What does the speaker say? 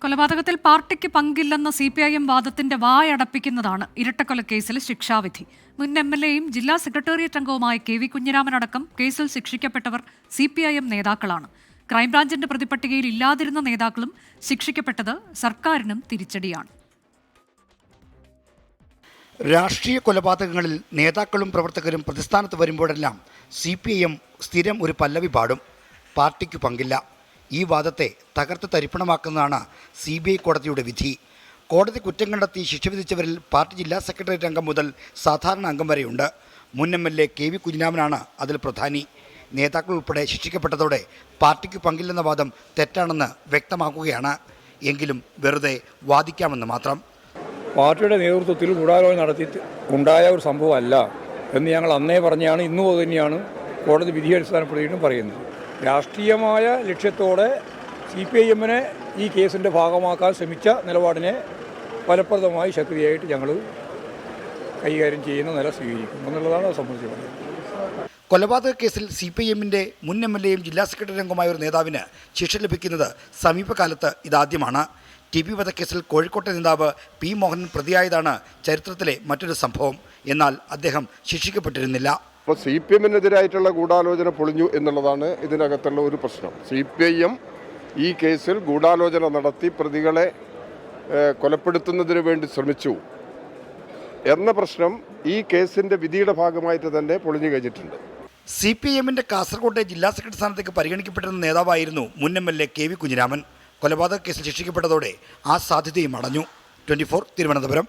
കൊലപാതകത്തിൽ പാർട്ടിക്ക് പങ്കില്ലെന്ന CPIM വാദത്തിന്റെ വായടപ്പിക്കുന്നതാണ് ഇരട്ടക്കൊലക്കേസിലെ ശിക്ഷാവിധി. മുൻ MLAയും ജില്ലാ സെക്രട്ടേറിയറ്റ് അംഗവുമായ KV കുഞ്ഞിരാമൻ അടക്കം കേസിൽ ശിക്ഷിക്കപ്പെട്ടവർ CPIM നേതാക്കളാണ്. ക്രൈംബ്രാഞ്ചിന്റെ പ്രതിപട്ടികയിൽ ഇല്ലാതിരുന്ന നേതാക്കളും ശിക്ഷിക്കപ്പെട്ടത് സർക്കാരിനും തിരിച്ചടിയാണ്. രാഷ്ട്രീയ കൊലപാതകങ്ങളിൽ നേതാക്കളും പ്രവർത്തകരും പ്രതിസ്ഥാനത്ത് വരുമ്പോഴെല്ലാം CPIM സ്ഥിരം ഒരു പല്ലവി പാടും: പാർട്ടിക്ക് പങ്കില്ല. ഈ വാദത്തെ തകർത്ത് തരിപ്പണമാക്കുന്നതാണ് CBI കോടതിയുടെ വിധി. കോടതി കുറ്റം കണ്ടെത്തി ശിക്ഷ വിധിച്ചവരിൽ പാർട്ടി ജില്ലാ സെക്രട്ടേറിയറ്റ് അംഗം മുതൽ സാധാരണ അംഗം വരെയുണ്ട്. മുൻ MLA KV കുഞ്ഞിരാമനാണ് അതിൽ പ്രധാനി. നേതാക്കൾ ഉൾപ്പെടെ ശിക്ഷിക്കപ്പെട്ടതോടെ പാർട്ടിക്ക് പങ്കില്ലെന്ന വാദം തെറ്റാണെന്ന് വ്യക്തമാക്കുകയാണ്. എങ്കിലും വെറുതെ വാദിക്കാമെന്ന് മാത്രം. പാർട്ടിയുടെ നേതൃത്വത്തിൽ ഗൂഢാലോചന നടത്തി ഉണ്ടായ ഒരു സംഭവമല്ല എന്ന് ഞങ്ങൾ അന്നേ പറഞ്ഞാണ്. ഇന്നും അത് തന്നെയാണ് കോടതി വിധി അടിസ്ഥാനപ്പെടുത്തിയിട്ടും പറയുന്നത്. രാഷ്ട്രീയമായ ലക്ഷ്യത്തോടെ CPIMനെ ഈ കേസിൻ്റെ ഭാഗമാക്കാൻ ശ്രമിച്ച നിലപാടിനെ ഫലപ്രദമായി ശക്തിയായിട്ട് ഞങ്ങൾ കൈകാര്യം ചെയ്യുന്ന നില സ്വീകരിക്കും എന്നുള്ളതാണ് അത് സംബന്ധിച്ച് പറയുന്നത്. കൊലപാതക കേസിൽ CPIMന്റെ മുൻ MLAയും ജില്ലാ സെക്രട്ടറി അംഗമായ ഒരു നേതാവിന് ശിക്ഷ ലഭിക്കുന്നത് സമീപകാലത്ത് ഇതാദ്യമാണ്. TB വധക്കേസിൽ കോഴിക്കോട്ടെ നേതാവ് P. മോഹനൻ പ്രതിയായതാണ് ചരിത്രത്തിലെ മറ്റൊരു സംഭവം. എന്നാൽ അദ്ദേഹം ശിക്ഷിക്കപ്പെട്ടിരുന്നില്ല. അപ്പോൾ CPIMനെതിരായിട്ടുള്ള ഗൂഢാലോചന പൊളിഞ്ഞു എന്നുള്ളതാണ് ഇതിനകത്തുള്ള ഒരു പ്രശ്നം. CPIM ഈ കേസിൽ ഗൂഢാലോചന നടത്തി പ്രതികളെ കൊലപ്പെടുത്തുന്നതിന് വേണ്ടി ശ്രമിച്ചു എന്ന പ്രശ്നം ഈ കേസിൻ്റെ വിധിയുടെ ഭാഗമായിട്ട് തന്നെ പൊളിഞ്ഞു കഴിഞ്ഞിട്ടുണ്ട്. CPIMന്റെ കാസർകോട്ടെ ജില്ലാ സെക്രട്ടറി സ്ഥാനത്തേക്ക് പരിഗണിക്കപ്പെട്ടിരുന്ന നേതാവായിരുന്നു മുൻ MLA KV കുഞ്ഞിരാമൻ. കൊലപാതക കേസിൽ ശിക്ഷിക്കപ്പെട്ടതോടെ ആ സാധ്യതയും അടഞ്ഞു. 24 തിരുവനന്തപുരം.